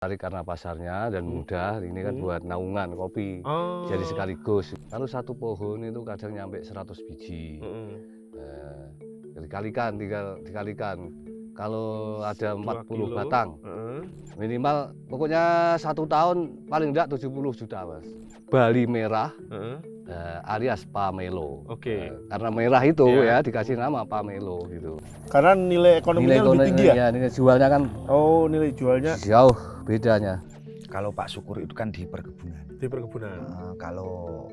Tarik karena pasarnya dan mudah, ini kan buat naungan kopi. Jadi sekaligus. Kalau satu pohon itu kadang nyampe 100 biji. Dikalikan, dikalikan. Kalau ada 40 batang, minimal pokoknya 1 tahun paling enggak 70 juta, Mas. Bali merah, alias Pamelo. Karena merah itu ya dikasih nama Pamelo gitu. Karena nilai ekonominya lebih tinggi ya? Ya, nilai jualnya kan Nilai jualnya jauh bedanya. Kalau Pak Syukur itu kan di perkebunan. Di perkebunan. Kalau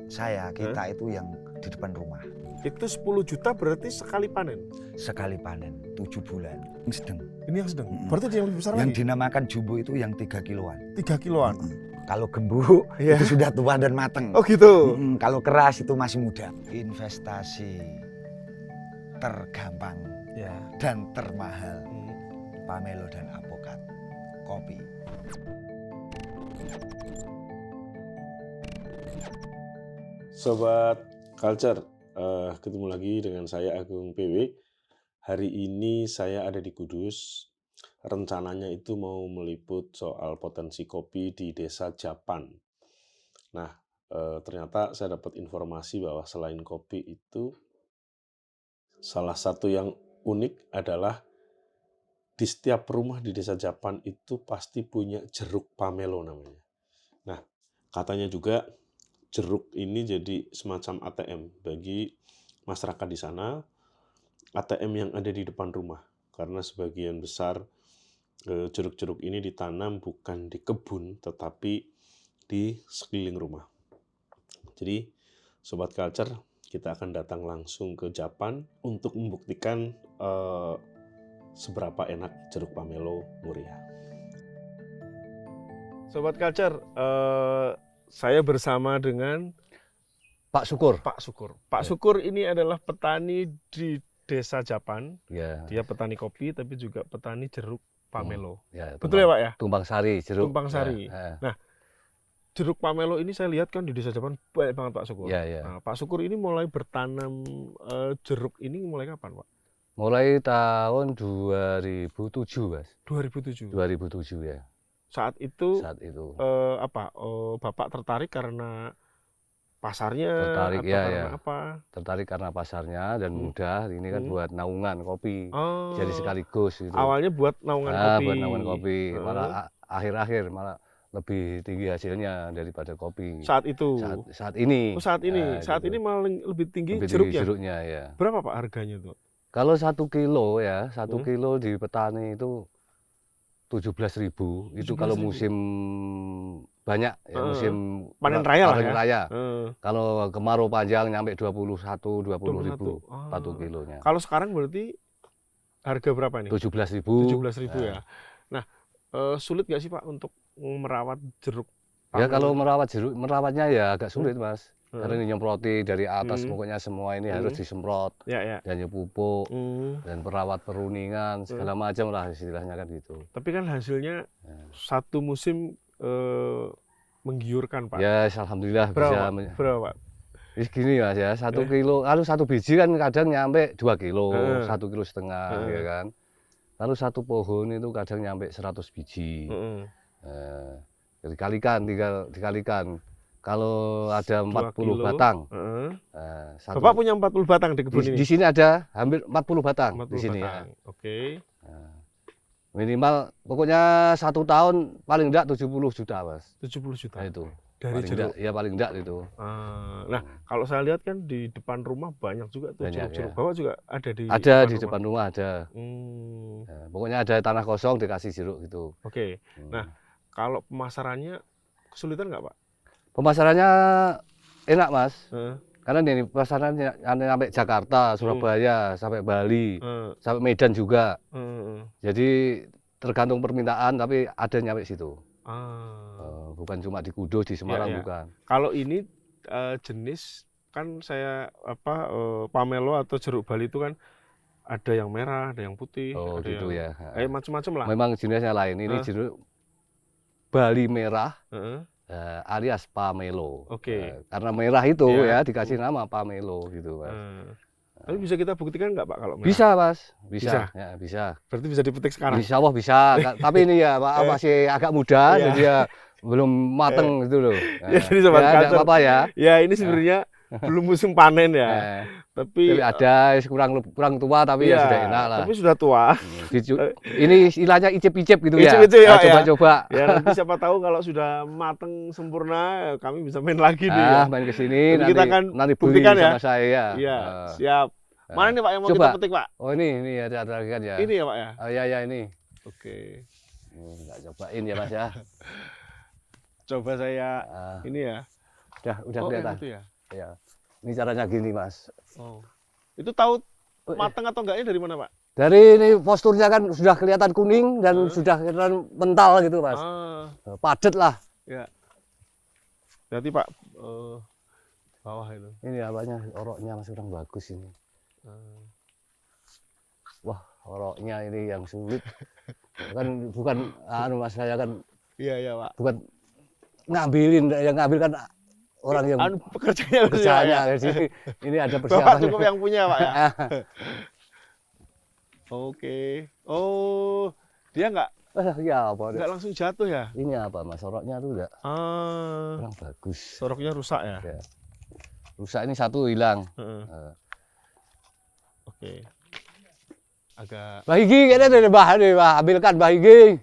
kita itu yang di depan rumah. Itu 10 juta berarti sekali panen? Sekali panen, 7 bulan. Yang sedang. Ini yang sedang? Berarti yang lebih besar yang lagi? dinamakan jumbo itu yang 3 kiloan. 3 kiloan? Kalau gembuk itu sudah tua dan mateng. Oh gitu? Kalau keras itu masih muda. Investasi tergampang dan termahal. Pamelo dan Apokat. Kopi. Sobat Culture, ketemu lagi dengan saya Agung PW. Hari ini saya ada di Kudus. Rencananya itu mau meliput soal potensi kopi di Desa Japan. Nah, ternyata saya dapat informasi bahwa selain kopi itu, salah satu yang unik adalah di setiap rumah di Desa Japan itu pasti punya jeruk pamelo namanya. Nah, katanya juga jeruk ini jadi semacam ATM bagi masyarakat di sana, ATM yang ada di depan rumah. Karena sebagian besar jeruk-jeruk ini ditanam bukan di kebun, tetapi di sekeliling rumah. Jadi, Sobat Culture, kita akan datang langsung ke Japan untuk membuktikan seberapa enak jeruk pamelo Muria. Sobat Culture, saya bersama dengan Pak Syukur. Pak Syukur. Pak Syukur ini adalah petani di Desa Japan. Ya. Dia petani kopi tapi juga petani jeruk pamelo. Betul ya Pak ya? Tumpang Sari, jeruk. Tumpang Sari. Nah, jeruk pamelo ini saya lihat kan di Desa Japan banyak banget Pak Syukur. Nah, Pak Syukur ini mulai bertanam jeruk ini mulai kapan Pak? Mulai tahun 2007, Mas. 2007. 2007 ya. Saat itu Bapak tertarik karena pasarnya Tertarik atau karena apa? Tertarik karena pasarnya dan mudah, ini kan buat naungan kopi. Jadi sekaligus gitu. Awalnya buat naungan kopi. Buat naungan kopi. Malah akhir-akhir malah lebih tinggi hasilnya daripada kopi. Saat itu. Saat ini. Saat ini. Saat gitu. ini malah lebih tinggi lebih jeruknya. Jeruknya ya. Berapa Pak harganya tuh? Kalau 1 kilo ya, 1 kilo di petani itu 17.000. Itu kalau musim banyak ya, musim panen raya lah ya. Raya. Kalau kemarau panjang nyampe 20.000 1 kilonya. Kalau sekarang berarti harga berapa nih? 17.000. 17.000 ya. Nah, sulit nggak sih Pak untuk merawat jeruk pamelo? Ya kalau merawatnya ya agak sulit Mas. Karena ini nyemproti dari atas, pokoknya semua ini harus disemprot. Dan pupuk, dan perawat peruningan, segala macam lah istilahnya kan gitu. Tapi kan hasilnya satu musim menggiurkan Pak. Ya alhamdulillah berapa, bisa. Berapa Pak? Gini Mas ya, 1 kilo, kalau 1 biji kan kadang nyampe 2 kilo, 1,5 kilo ya kan. Lalu 1 pohon itu kadang nyampe 100 biji. Dikalikan. Kalau ada 40 batang. Bapak punya 40 batang di kebun ini? Di sini ada hampir 40 batang 40 di sini. Batang. Oke. Minimal pokoknya 1 tahun paling enggak 70 juta, Mas. 70 juta. Nah, itu. Dari paling jeruk. Ya paling enggak itu. Nah, kalau saya lihat kan di depan rumah banyak juga tuh jeruk-jeruk. Bapak juga ada di depan rumah ada. Pokoknya ada tanah kosong dikasih jeruk gitu. Oke. Nah, kalau pemasarannya kesulitan nggak Pak? Pemasarannya enak Mas, karena ini pasarannya sampai Jakarta, Surabaya, sampai Bali, sampai Medan juga. Jadi tergantung permintaan, tapi ada nyampe situ. Bukan cuma di Kudus, di Semarang bukan. Kalau ini jenis kan saya pamelo atau jeruk Bali itu kan ada yang merah, ada yang putih, ada gitu yang macam-macam lah. Memang jenisnya lain. Ini jeruk Bali merah. Alias Pamelo. Karena merah itu ya dikasih nama Pamelo gitu, Mas. Tapi bisa kita buktikan nggak Pak kalau merah? Bisa Mas, bisa. Bisa? Ya, bisa. Berarti bisa dipetik sekarang? Insya Allah bisa. Tapi ini ya Pak masih agak muda, Iya. jadi ya belum mateng gitu loh. Ya, jadi Sobat ya, Culture. nggak apa-apa ya. Ya ini sebenarnya belum musim panen ya. Tapi Tapi ada kurang tua tapi ya iya, sudah enak lah. tapi sudah tua. Ini istilahnya icip-icip gitu ya. Icip-icip ya, Nah, coba-coba. Ya nanti siapa tahu kalau sudah mateng sempurna kami bisa main lagi nih ya. Main ke sini Jadi kita akan nanti beli buktikan ya. sama saya. Iya, siap. Mana nih Pak yang mau Coba. kita petik Pak? Oh ini ada lagi kan ya. Ini ya Pak ya? Oh ya ini. Oke. Enggak cobain ya Mas ya. Coba saya ini ya. Udah Oh, kelihatan. yang itu ya. Ya. Ini caranya gini Mas. Oh. Itu tahu matang atau enggaknya dari mana Pak? Dari ini posturnya kan sudah kelihatan kuning dan sudah kelihatan mental gitu Mas. Padat lah. Ya. Berarti Pak bawah itu. Ini apanya oroknya Mas kurang bagus ini. Wah, oroknya ini yang sulit. Kan bukan Mas saya kan Iya Pak. bukan ngambilin, yang ngambil kan orang yang Pekerjanya kerjanya. Jadi ini ada Bapak persiapan. cukup yang punya Pak ya. Oke. Oh, dia Ya apa? nggak langsung jatuh ya? Ini apa Mas? Oroknya tuh enggak kurang bagus. Soroknya rusak ya? Ya. Rusak ini satu hilang. Oke. Agak. Bahigi kayaknya dari bahan nih, ambilkan bahigi.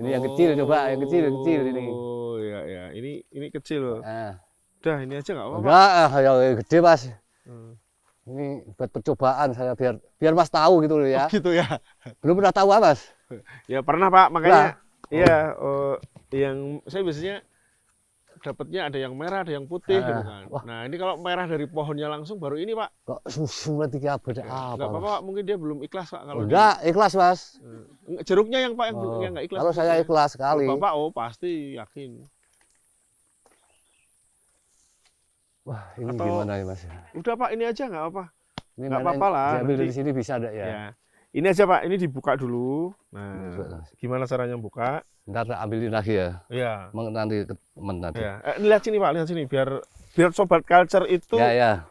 Ini yang kecil coba, yang kecil ini. Oh ya. Ini kecil loh. Udah ini aja nggak apa-apa. Enggak, yang gede Mas. Ini buat percobaan saya biar Mas tahu gitu loh ya. Oh, gitu ya. Belum pernah tahu Mas? Ya pernah Pak, makanya iya yang saya biasanya dapatnya ada yang merah, ada yang putih gitu kan. Nah, ini kalau merah dari pohonnya langsung baru ini Pak. Kok susu nanti beda apa? Enggak apa-apa Pak, mungkin dia belum ikhlas Pak kalau enggak, ikhlas Mas. Jeruknya yang Pak yang enggak ikhlas. Kalau saya ikhlas sekali. Bapak pasti yakin. Wah, ini Atau, gimana ya Mas? Udah Pak, ini aja nggak apa. Ini nggak apa-apa lah. Diambil Nanti, dari sini bisa enggak ya? Ya. Ini aja Pak, ini dibuka dulu. Nah, gimana caranya buka? Ntar ambilin lagi ya. Iya. Nanti temen nanti. Ya. Lihat sini Pak, lihat sini biar Sobat Culture itu Ya.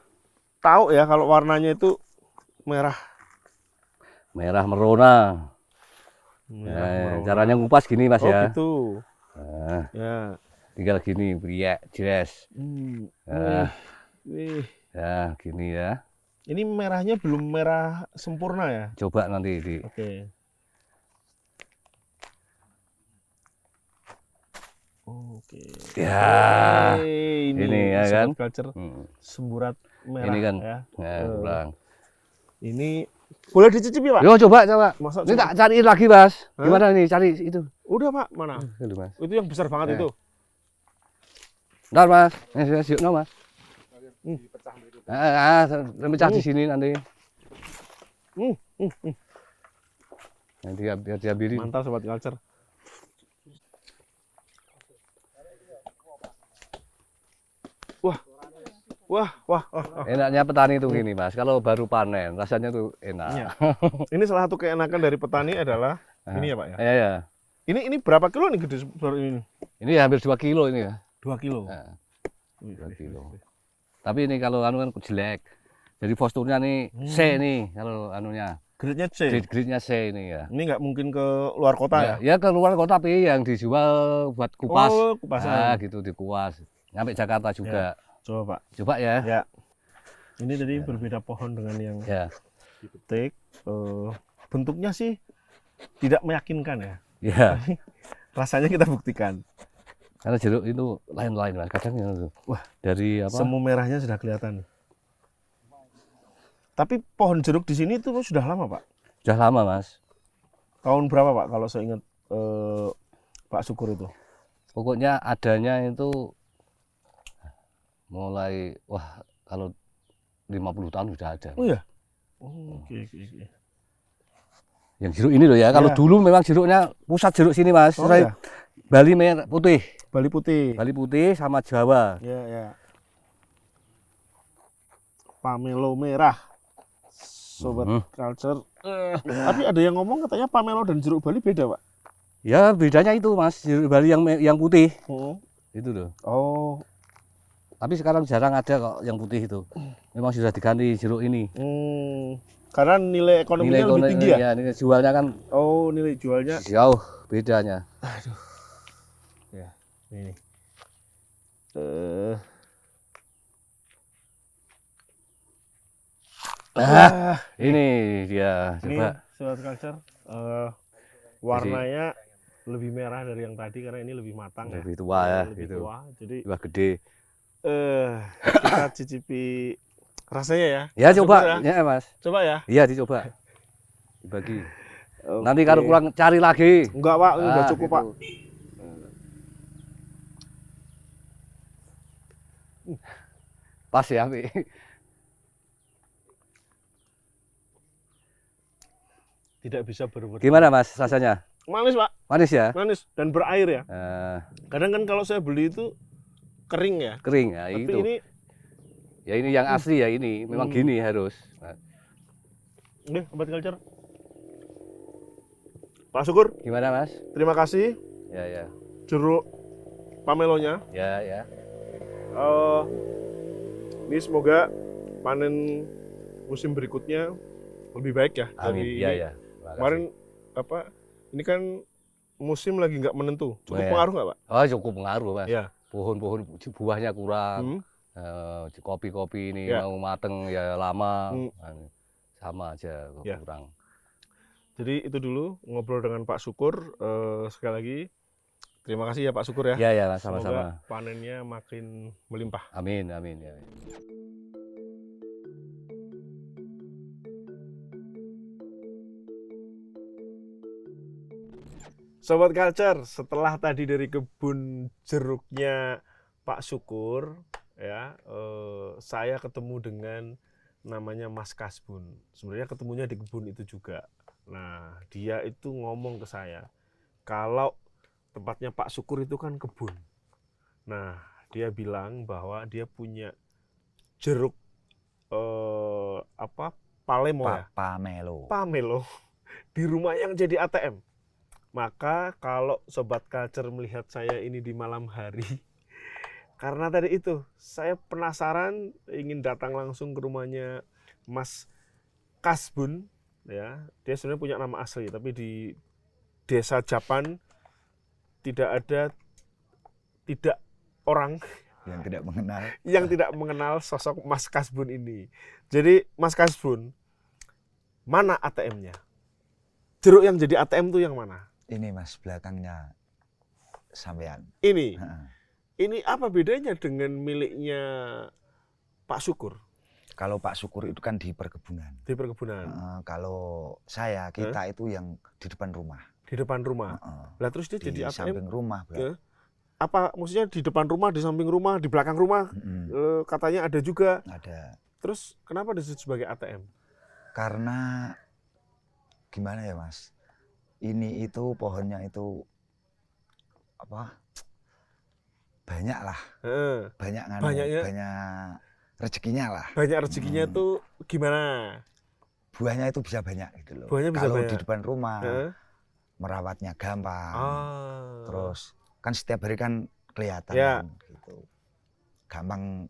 tahu ya kalau warnanya itu merah. Merah merona. Caranya ngupas gini Mas ya. Gitu. Nah, Ya. tinggal gini, jelas. Ya, gini ya. Ini merahnya belum merah sempurna ya? Coba nanti di. Oke. Oke. Ya. Ini ya kan. Culture semburat merah. Ini kan. Ya. Kurang. Ini boleh dicicipi Pak? Yo coba. Masa Ini tak cariin lagi Mas. Gimana nih cari itu? Udah Pak, mana? Itu Mas. Itu yang besar banget itu. Ntar Mas. Siap Mas. Pecah di sini nanti. Nanti biar diambilin. Mantap Sobat Culture. Wah. Enaknya petani itu gini Mas, kalau baru panen rasanya tuh enak. Iya. Ini salah satu keenakan dari petani adalah ini ya Pak ya. Iya. Ini berapa kilo nih gede baru ini? Ini hampir 2 kilo ini ya. 2 kilo. 2 kilo. Tapi ini kalau anu kan jelek. Jadi posturnya nih C nih kalau anunya. Grade-nya C. Grade-nya C ini ya. Ini nggak mungkin ke luar kota ya? Ya ke luar kota tapi yang dijual buat kupas. Oh, kupasan. Nah, gitu dikuas. Nyampe Jakarta juga. Ya. Coba Pak. Coba ya. Ya. Ini tadi berbeda pohon dengan yang dipetik. Bentuknya sih tidak meyakinkan ya. Ya. Rasanya kita buktikan. Karena jeruk itu lain-lain Mas. Kadang itu. Wah, dari apa? semu merahnya sudah kelihatan. Tapi pohon jeruk di sini itu sudah lama Pak? Sudah lama Mas. Tahun berapa Pak kalau saya ingat Pak Syukur itu? Pokoknya adanya itu mulai kalau 50 tahun sudah ada. Oh ya? Oke. Yang jeruk ini loh ya. Kalau dulu memang jeruknya pusat jeruk sini Mas. Ya? Bali merah putih. Bali putih sama Jawa. Ya. Pamelo merah. Sobat Culture. Tapi ada yang ngomong katanya pamelo dan jeruk Bali beda, Pak. Ya, bedanya itu Mas, jeruk Bali yang putih. Itu loh. Oh. Tapi sekarang jarang ada kok yang putih itu. Memang sudah diganti jeruk ini. Karena nilai ekonominya lebih tinggi ya? Iya, nilai jualnya kan. Oh, nilai jualnya Jauh bedanya. Aduh. Ya, ini. Ini dia. Ini Coba. Sobat Culture, warnanya lebih merah dari yang tadi karena ini lebih matang Lebih tua ya, lebih gitu. tua. Jadi Wah gede. kita cicipi rasanya ya. Ya ya. coba, ya Mas. Coba ya. Iya dicoba. Dibagi. Oke. Nanti kalau kurang cari lagi. Enggak Pak, ini udah cukup gitu. Pak. Pas ya, Mi. Tidak bisa berbuat. Gimana Mas rasanya? Manis Pak, Manis ya? manis dan berair ya. Eh, Kadang kan kalau saya beli itu kering ya. kering ya Tapi itu. ini Ya ini yang asli ya ini. Memang gini harus. Nah, nih Sobat Culture. Pak Syukur, gimana Mas? terima kasih Ya ya. jeruk pamelonya. Ya ya. Ini semoga panen musim berikutnya lebih baik ya Amin. dari Ya ini. ya. Makasih. Kemarin apa? Ini kan musim lagi nggak menentu. Cukup Oh, ya. pengaruh nggak Pak? Oh cukup pengaruh Mas. Ya. Pohon-pohon buahnya kurang. Kopi-kopi ini Ya. mau mateng ya lama. Hmm. Sama aja Ya. kurang. Jadi itu dulu ngobrol dengan Pak Syukur. Sekali lagi terima kasih ya Pak Syukur ya. Ya ya Mas, Semoga sama-sama. panennya makin melimpah. Amin amin ya. Sobat Culture, setelah tadi dari kebun jeruknya Pak Syukur, ya, saya ketemu dengan namanya Mas Kasbun. Sebenarnya ketemunya di kebun itu juga. Nah, dia itu ngomong ke saya, kalau tempatnya Pak Syukur itu kan kebun. Nah, dia bilang bahwa dia punya jeruk Palemo ya? Pamelo di rumah yang jadi ATM. Maka kalau Sobat Culture melihat saya ini di malam hari, karena tadi itu saya penasaran ingin datang langsung ke rumahnya Mas Kasbun, ya. Dia sebenarnya punya nama asli, tapi di Desa Japan tidak orang yang tidak mengenal sosok Mas Kasbun ini. Jadi Mas Kasbun, mana ATM-nya? Jeruk yang jadi ATM itu yang mana? Ini Mas, belakangnya sampean. Ini apa bedanya dengan miliknya Pak Syukur? Kalau Pak Syukur itu kan di perkebunan. Di perkebunan. Kalau kita itu yang di depan rumah. Di depan rumah. Lah terus dia Di jadi ATM? samping rumah. Apa maksudnya di depan rumah, di samping rumah, di belakang rumah? Katanya ada juga. Ada. Terus kenapa disebut sebagai ATM? Karena gimana ya Mas? Ini itu pohonnya itu banyak lah, banyak rezekinya lah. Banyak rezekinya tuh gimana? Buahnya itu bisa banyak gitu loh. Buahnya bisa kalau banyak. di depan rumah merawatnya gampang, terus kan setiap hari kan kelihatan gitu, gampang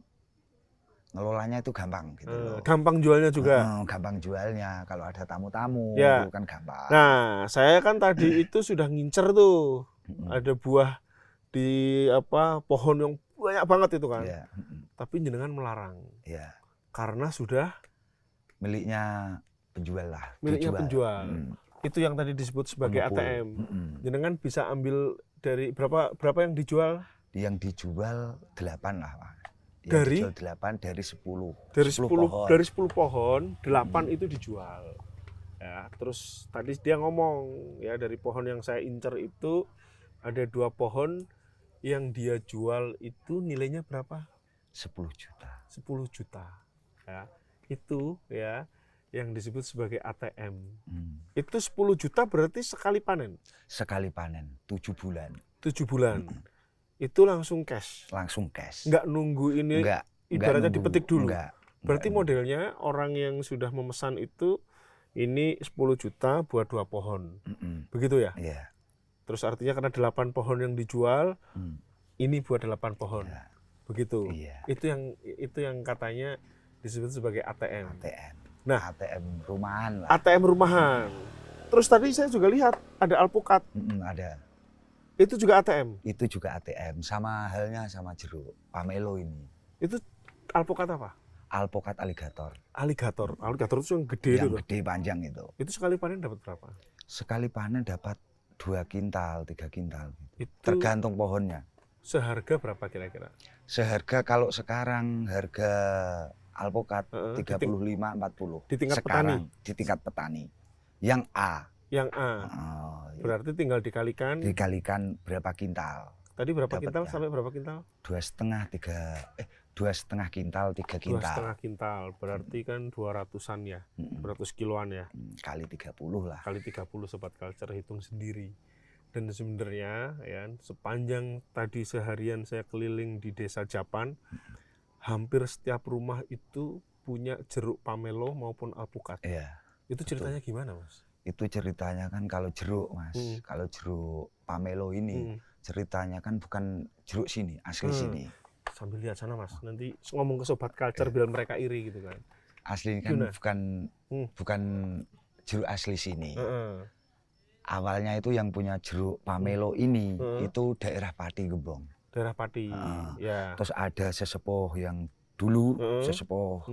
ngelolanya itu gampang gitu loh. Gampang jualnya juga. Gampang jualnya kalau ada tamu-tamu itu kan gampang. Nah, saya kan tadi itu sudah ngincer tuh. Ada buah di pohon yang banyak banget itu kan. Tapi jenengan melarang. Karena sudah miliknya penjual lah. Miliknya penjual. Itu yang tadi disebut sebagai ATM. Jenengan bisa ambil dari berapa yang dijual? Yang dijual 8 lah, Pak. Dari 8 dari 10. Dari 10 pohon, 8 itu dijual. Ya, terus tadi dia ngomong ya dari pohon yang saya incer itu ada 2 pohon yang dia jual itu nilainya berapa? 10 juta. 10 juta. Ya. Itu ya yang disebut sebagai ATM. Itu 10 juta berarti sekali panen. Sekali panen 7 bulan. 7 bulan. Itu langsung cash. Langsung cash. Nggak nunggu ini ibaratnya dipetik dulu. Berarti modelnya orang yang sudah memesan itu ini 10 juta buat 2 pohon. Begitu ya? Iya. Terus artinya karena 8 pohon yang dijual, ini buat 8 pohon. Ya. Begitu. Iya. Itu yang katanya disebut sebagai ATM. ATM. Nah, ATM rumahan lah. ATM rumahan. Terus tadi saya juga lihat ada alpukat. Ada. Itu juga ATM. Itu juga ATM. Sama halnya sama jeruk pamelo ini. Itu alpukat apa? Alpukat aligator. Aligator. Aligator itu yang gede Yang itu. gede panjang itu. Itu sekali panen dapat berapa? Sekali panen dapat 2 kintal, 3 kintal. Itu Tergantung pohonnya. seharga berapa kira-kira? Seharga kalau sekarang harga alpukat Di 35-40. di tingkat sekarang di tingkat petani. Yang A. Yang A. Berarti tinggal dikalikan. Dikalikan berapa kintal? Tadi berapa Dapatnya. kintal sampai berapa kintal? 2,5 kintal, 3 kintal. 2,5 kintal. Berarti kan 200-an ya. 200 kiloan ya. Kali 30 lah. Kali 30 Sobat Culture, hitung sendiri. Dan sebenarnya ya, sepanjang tadi seharian saya keliling di desa Japan, hampir setiap rumah itu punya jeruk pamelo maupun alpukat. Iya. Itu ceritanya gimana, Mas? Itu ceritanya kan kalau jeruk, Mas. Kalau jeruk pamelo ini ceritanya kan bukan jeruk sini, asli sini. Sambil lihat sana, Mas. Nanti ngomong ke Sobat Culture biar mereka iri gitu kan. Asli kan bukan jeruk asli sini. Awalnya itu yang punya jeruk pamelo ini itu daerah Pati Gembong. Daerah Pati. Ya. Terus ada sesepuh yang dulu sesepuh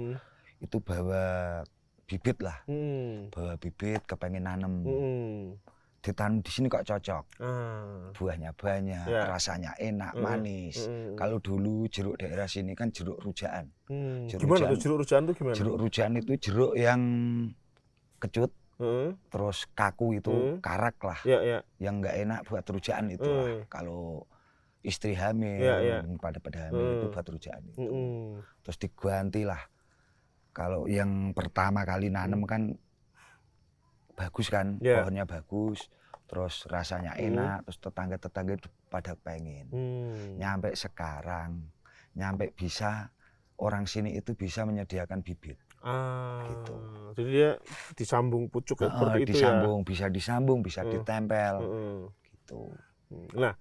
itu bawa bibit lah. Bawa bibit kepengen nanem. Ditanam di sini kok cocok. Buahnya banyak, rasanya enak, manis. Kalau dulu jeruk daerah sini kan jeruk rujaan. Gimana tuh jeruk rujaan tuh gimana? Jeruk rujaan itu jeruk yang kecut. Terus kaku itu karak lah, yang nggak enak buat rujaan itu lah. Kalau istri hamil, pada hamil itu buat rujaan itu. Terus diganti lah. Kalau yang pertama kali nanam kan bagus kan, pohonnya bagus, terus rasanya enak, terus tetangga-tetangga itu pada pengen. Nyampe sekarang, nyampe bisa orang sini itu bisa menyediakan bibit. Gitu. Jadi dia disambung pucuk seperti itu disambung, ya? bisa disambung, bisa ditempel. Gitu. Nah,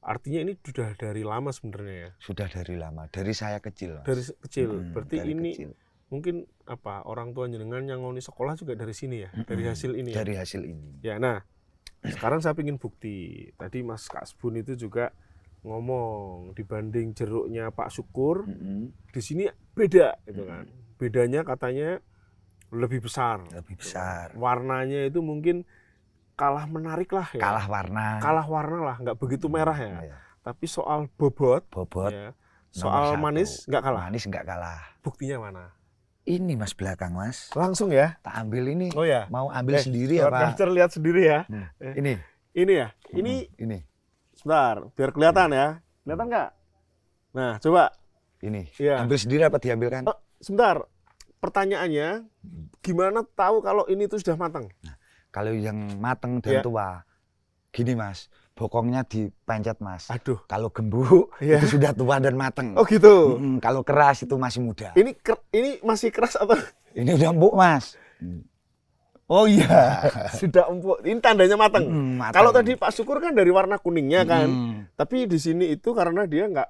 artinya ini sudah dari lama sebenarnya ya? Sudah dari lama, dari saya kecil. Mas. Dari kecil. Berarti dari ini kecil. mungkin apa orang tua jenengan yang ngoni sekolah juga dari sini ya? Dari hasil ini dari ya? hasil ini. Ya, nah sekarang saya ingin bukti. Tadi Mas Kasbun itu juga ngomong dibanding jeruknya Pak Syukur, di sini beda gitu kan. Bedanya katanya lebih besar. Lebih besar. Warnanya itu mungkin kalah menarik lah ya. Kalah warna. Kalah warna lah, nggak begitu merah ya. Tapi soal bobot ya, soal manis nggak kalah. Manis nggak kalah. Buktinya mana? Ini Mas belakang Mas. Langsung ya? Tak ambil ini. Oh ya. Mau ambil sendiri apa? Culture lihat sendiri ya. Ini. Ini ya. Ini. Sebentar, biar kelihatan ya. Kelihatan nggak? Nah, coba. Ini. Ya. Ambil sendiri apa diambilkan? Oh, sebentar. Pertanyaannya, gimana tahu kalau ini tuh sudah matang? Nah, kalau yang matang dan tua, gini Mas, bokongnya dipencet Mas. Aduh. Kalau gembuk itu sudah tua dan matang. Oh gitu. Kalau keras itu masih muda. Ini masih keras atau? Ini udah empuk Mas. Oh iya. Sudah empuk. Ini tandanya matang. Kalau tadi Pak Syukur kan dari warna kuningnya kan. Tapi di sini itu karena dia nggak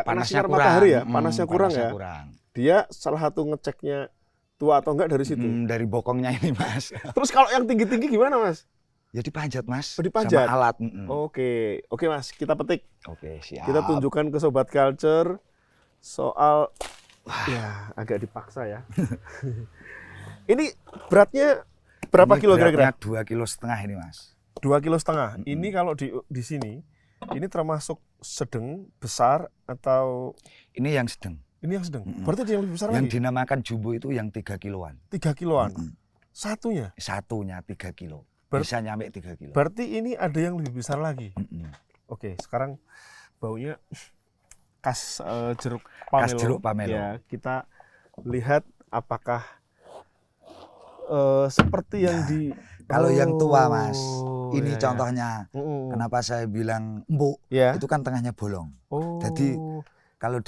panasnya sinar kurang. Matahari ya, panasnya kurang ya. Kurang. Dia salah satu ngeceknya tua atau enggak dari situ. Dari bokongnya ini Mas. Terus kalau yang tinggi-tinggi gimana Mas? Ya dipanjat Mas. Dipanjat? Sama alat. Oke Mas, kita petik. Oke, siap. Kita tunjukkan ke Sobat Culture soal, ya agak dipaksa ya. Ini beratnya berapa kilo kira-kira? 2,5 kilo ini Mas. 2,5 kilo. Ini kalau di sini, ini termasuk sedang, besar atau? Ini yang sedang. Ini yang sedang. Berarti yang lebih besar yang lagi? Yang dinamakan jumbo itu yang 3 kiloan. 3 kiloan? Satunya? Satunya 3 kilo. Bisa nyampe 3 kilo. Berarti ini ada yang lebih besar lagi? Oke, sekarang baunya khas jeruk pamelo. Khas jeruk pamelo. Ya, kita lihat apakah seperti yang di... Kalau yang tua Mas, ini contohnya. Kenapa saya bilang empuk? Itu kan tengahnya bolong. Jadi kalau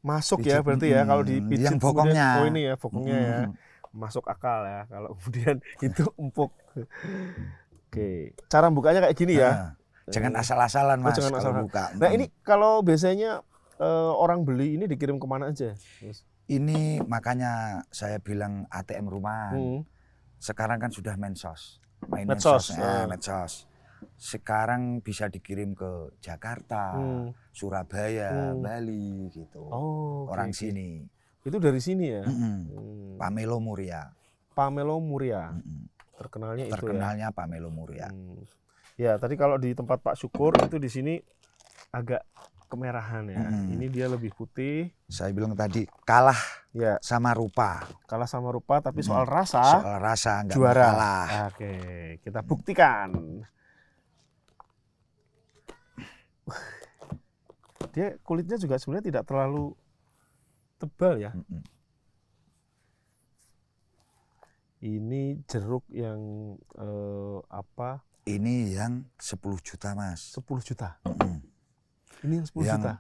masuk ya berarti ya, kalau dipijit yang bokongnya. Oh ini ya bokongnya ya, masuk akal ya. Kalau kemudian itu empuk. Oke, cara bukanya kayak gini ya. Jangan asal-asalan Mas. Jangan kalau asal-asalan. buka. Nah ini kalau biasanya orang beli ini dikirim kemana aja, Mas? Ini makanya saya bilang ATM rumahan. Sekarang kan sudah medsos. Medsos. Medsos. Sekarang bisa dikirim ke Jakarta, Surabaya, Bali gitu. Orang sini. Itu dari sini ya? Pamelo Muria. Pamelo Muria. Terkenalnya itu ya? Terkenalnya Pamelo Muria. Ya, tadi kalau di tempat Pak Syukur itu di sini agak kemerahan ya. Ini dia lebih putih. Saya bilang tadi kalah Ya, sama rupa. kalah sama rupa tapi soal rasa Soal rasa nggak mau juara. kalah. Oke, kita buktikan. Dia kulitnya juga sebenarnya tidak terlalu tebal ya. Ini jeruk yang apa? Ini yang 10 juta, Mas. 10 juta. Ini yang 10 Yang juta.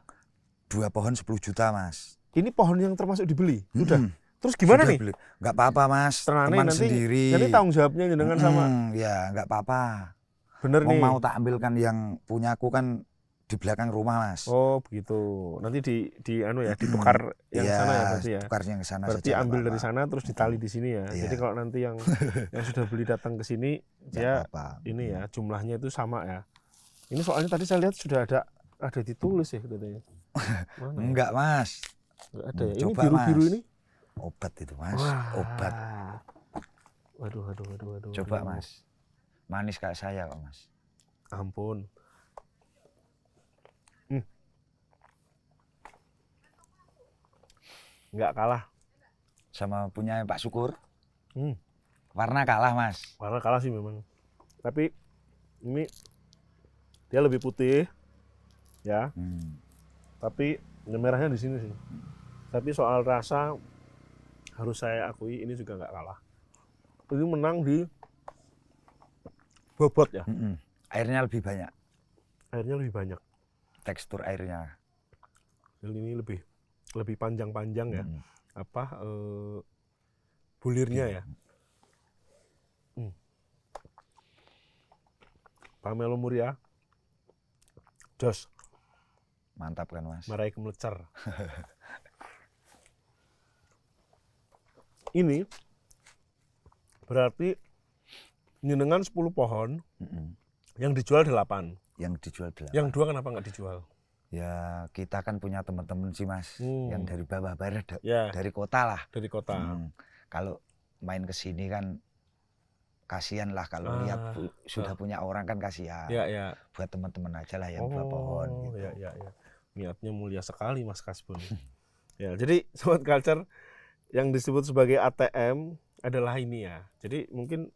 2 pohon 10 juta, Mas. Ini pohon yang termasuk dibeli. Sudah. Terus gimana Sudah nih? beli. Nggak apa-apa, Mas. Tenane Teman nanti, sendiri. nanti tanggung jawabnya jenengan sama. Ya, nggak apa-apa. Bener nih. Mau tak ambilkan yang punyaku kan di belakang rumah, Mas. Oh, begitu. Nanti di anu ya, ditukar yang Iya, sana ya berarti ya. tukar yang sana Berarti saja, nggak ambil dari apa-apa. sana terus ditali di sini ya. Iya. Jadi kalau nanti yang sudah beli datang ke sini Nggak dia apa-apa. ini ya jumlahnya itu sama ya. Ini soalnya tadi saya lihat sudah ada ditulis ya katanya. Mana? Enggak, Mas. Nggak ada ya. Ini Coba, biru-biru Mas. ini. Obat itu, Mas. Wah. Obat. Waduh. Coba, waduh. Mas. Manis kayak saya kok, Mas. Ampun. Nggak kalah. Sama punya Pak Syukur. Hmm. Warna kalah, Mas. Warna kalah sih memang. Tapi ini dia lebih putih ya. Tapi merahnya di sini sih. Tapi soal rasa harus saya akui ini juga nggak kalah. Ini menang di bobot ya. Airnya lebih banyak. Airnya lebih banyak. Tekstur airnya. Dan ini lebih panjang-panjang ya. Apa bulirnya ya. Pamelo Muria. Jos. Mantap kan, Mas? Marai kemelecer. Ini berarti nyenengan 10 pohon yang dijual 8. Yang dijual 8. Yang 2 kenapa nggak dijual? Ya kita kan punya teman-teman sih, Mas, yang dari bawah barat, Ya. dari kota lah. Dari kota. Kalau main ke sini kan kasihan lah kalau lihat sudah punya orang kan kasihan. Ya. Buat teman-teman aja lah yang buah pohon gitu. Ya. Niatnya mulia sekali Mas Kasbun. Ya, jadi Sobat Culture yang disebut sebagai ATM adalah ini ya. Jadi mungkin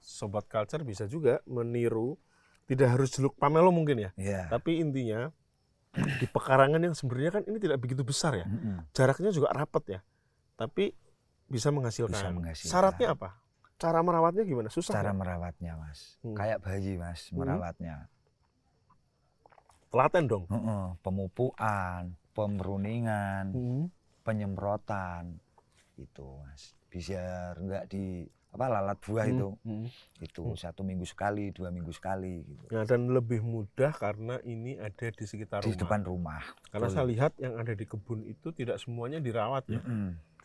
Sobat Culture bisa juga meniru, tidak harus jeluk Pamelo mungkin ya. Iya. Tapi intinya di pekarangan yang sebenarnya kan ini tidak begitu besar ya. Jaraknya juga rapat ya. Tapi bisa menghasilkan. Bisa menghasilkan. Syaratnya apa? Cara merawatnya gimana? Susah. Cara ya? merawatnya, Mas. Kayak bayi, Mas, merawatnya. Telaten dong. Pemupukan, pemruningan, penyemprotan itu, Mas. Biar enggak lalat buah itu 1 minggu sekali, 2 minggu sekali gitu. Ya, dan lebih mudah karena ini ada di sekitar Di rumah. depan rumah. Karena saya lihat yang ada di kebun itu tidak semuanya dirawat ya.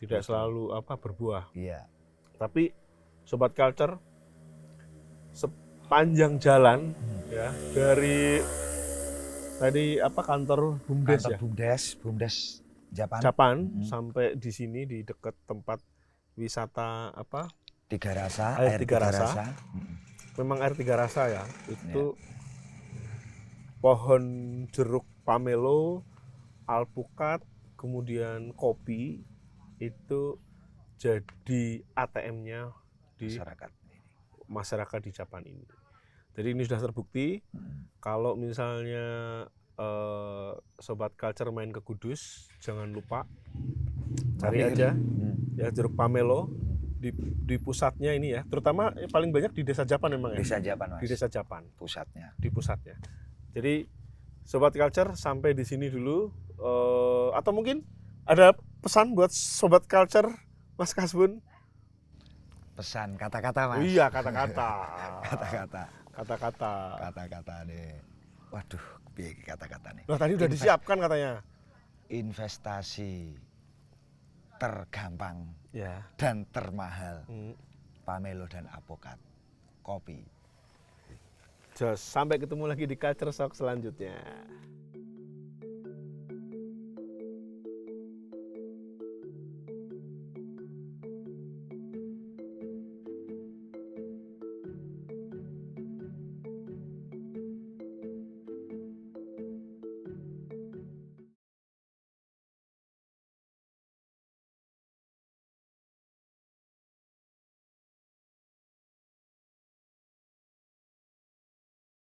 Tidak selalu berbuah. Iya. Tapi Sobat Culture sepanjang jalan ya dari tadi kantor BUMDes ya. BUMDes Japan. Sampai di sini di dekat tempat wisata Tiga Rasa, air tiga rasa. rasa. Memang air tiga rasa ya. Itu pohon jeruk pamelo, alpukat, kemudian kopi itu jadi ATM-nya di masyarakat di Japan ini. Jadi ini sudah terbukti. Kalau misalnya Sobat Culture main ke Kudus, jangan lupa cari aja ya jeruk pamelo di pusatnya ini ya. Terutama paling banyak di Desa Japan memang ya. Desa Japan, Mas. Di Desa Japan. Pusatnya. Di pusatnya. Jadi Sobat Culture sampai di sini dulu. Atau mungkin ada pesan buat Sobat Culture, Mas Kasbun? Pesan, kata-kata, Mas. Iya, kata-kata. Kata-kata. Kata-kata. Kata-kata deh. Waduh, piye iki kata-katane. Loh tadi udah disiapkan katanya. Investasi tergampang Ya. dan termahal. Pamelo dan Apokat kopi. Jos, sampai ketemu lagi di Culture Shock selanjutnya.